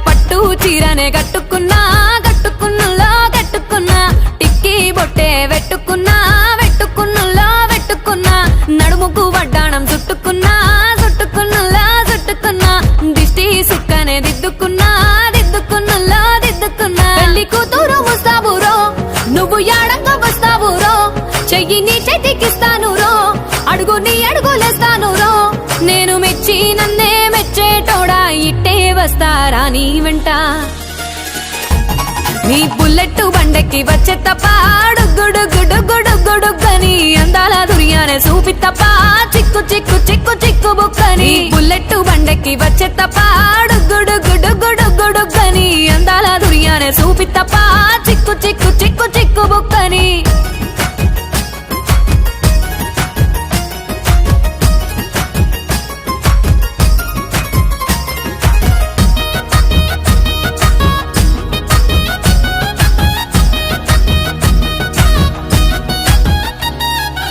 పట్టు చీరనే కట్టుకున్నా కట్టుకున్నులో కట్టుకున్నా టిక్కీ బొట్టే వెట్టుకున్నా వెట్టుకున్నులో వెట్టుకున్నా నడుముకు వడ్డాణం చుట్టుకున్నా చుట్టుకున్నులో చుట్టుకున్నా దిష్టి సుక్కనే దిద్దుకున్నా దిద్దుకున్నులో దిద్దుకున్నా పెళ్లి కూతురు ముస్తాబురో నువ్వు యాడంగా వస్తావురో చెయ్యి నీ చేతికిస్తాను రో అడుగు నీ అడుగులేస్తాను రో నేను మెచ్చి నన్నే మెచ్చేటోడా ఇట్టే వస్తారా నీ వెంట నీ బుల్లెట్ బండెక్కి వచ్చే తప్ప గుడుగుడుగుడుగుడుగుడుగని అందాల దుర్యానే చూపి తప్ప చిక్కు చిక్కు చిక్కు చిక్కు బుక్కని బుల్లెట్ బండెక్కి వచ్చే తప్ప గుడుగుడుగుడుగుడుగని అందాల దుర్యానే చూపి తప్ప చిక్కు చిక్కు చిక్కు చిక్కు బుక్కని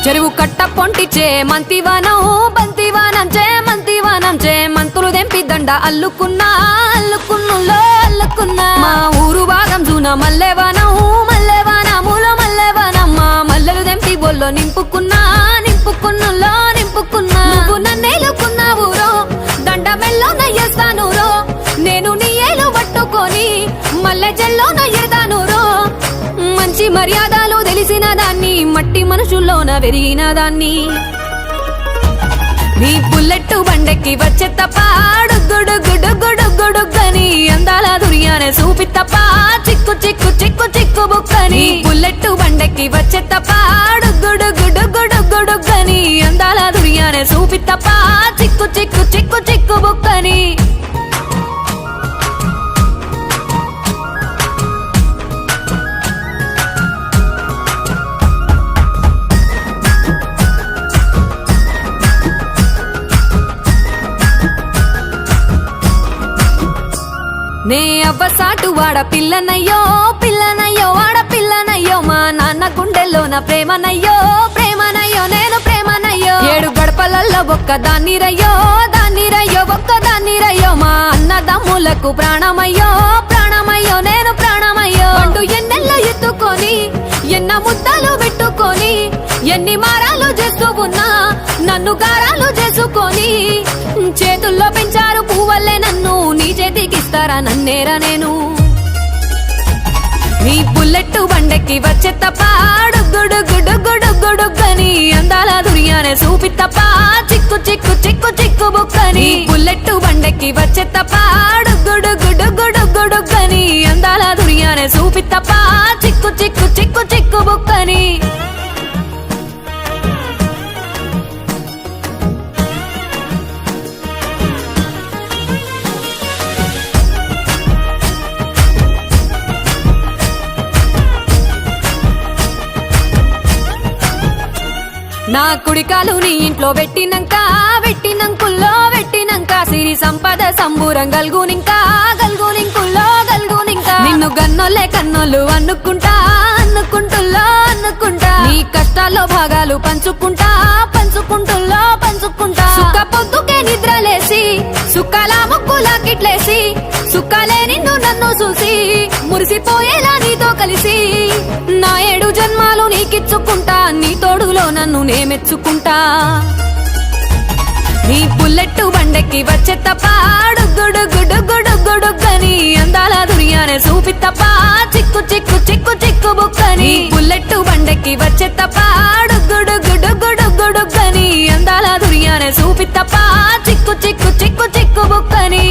చెరువు కట్ట పొంటిచే మంతివానం బంతివానం చే మంతివానం చే మంతులు దెంపి దండ అల్లుకున్నా అల్లుకున్నులో అల్లుకున్నా మా ఊరు భాగం జూన మల్లెవానం మల్లెవానములో మల్లెవానమ్మ మల్లెలు దెంపి బొల్లో నింపుకున్నా నింపుకున్నులో నింపుకున్నా నువ్వు నన్నేలుకున్నావు రో దండ మెల్లో నయ్యేస్తాను రో నేను నీ ఏలు పట్టుకొని మల్లె జల్లో నయ్యేదాను రో మంచి మర్యాదలు తెలిసిన దాన్ని మట్టి మనుషుల్లోన వెరిగిన దాన్ని నీ బుల్లెట్ బండెక్కి వచ్చే తప్ప గుడుగుడుగుడుగుడుగని అందాల దుర్యానే చూపి తప్ప చిక్కు చిక్కు చిక్కు చిక్కు బుక్కని బుల్లెట్ బండెక్కి వచ్చే తప్ప గుడుగుడుగుడుగుడుగని అందాల దుర్యానే చూపి తప్ప చిక్కు చిక్కు చిక్కు చిక్కు బుక్కని నే అవ్వసాటు వాడ పిల్లనయ్యో పిల్లనయ్యో వాడ పిల్లనయ్యో మా నాన్న గుండెల్లో నా ప్రేమనయ్యో ప్రేమనయ్యో నేను ప్రేమనయ్యో 7 గడపలల్లో ఒక్కదాన్ని రయ్యో దాన్ని రయ్యో ఒక్కదాన్ని రయ్యో మా అన్నదమ్ములకు ప్రాణమయ్యో ప్రాణమయ్యో నేను ప్రాణమయ్యో అంటూ ఎన్నెల్లో ఎత్తుకొని ఎన్న ముద్దలు పెట్టుకొని ఎన్ని మారాలు చేస్తూ ఉన్నా నన్ను గారాలు చేసుకొని చేతుల్లో పెంచారు పువ్వల్లే నన్ను నీ చేతికిస్తారా నన్నేరా నేను నీ బుల్లెట్ బండెక్కి వచ్చే తప్ప గుడుగుడుగుడుగుడుగని అందాల దుర్యానే చూపి తప్ప చిక్కు చిక్కు చిక్కు చిక్కు బుక్కని బుల్లెట్ బండెక్కి వచ్చే తప్ప గుడుగుడుగుడుగుడుగని అందాల దుర్యానే చూపి తప్ప చిక్కు చిక్కు చిక్కు చిక్కు బుక్కని నా కుడికాలు నీ ఇంట్లో పెట్టినంకుల్లో పెట్టినంక సిరి సంపద సంబూరం గల్గునింకా గల్గునింకుల్లో గల్గునింకా నిన్ను గన్నోళ్ళే కన్నోళ్ళు అనుకుంటా అనుకుంటుల్లో అనుకుంటా నీ కష్టాల్లో భాగాలు పంచుకుంటా పంచుకుంటుల్లో పంచుకుంటా సుఖ పొద్దుకే నిద్రలేసి సుఖాల ముక్కులా కిట్లేసి సుఖాలే నిన్ను నన్ను చూసి మురిసిపోయేలా నీతో కలిసి నా 7 జన్మాలు నీకిచ్చుకుంటా నీ తోడులో నన్ను నే మెచ్చుకుంటా నీ బుల్లెట్ బండెక్కి వచ్చే తప్ప గుడుగుడుగుడుగుడుగని అందాల దుర్యానే చూపి తప్ప చిక్కు చిక్కు చిక్కు చిక్కు బుక్కని బుల్లెట్ బండెక్కి వచ్చే తప్ప గుడుగుడుగుడుగుడుగని అందాల దుర్యానే చూపి తప్ప చిక్కు చిక్కు చిక్కు చిక్కు బుక్కని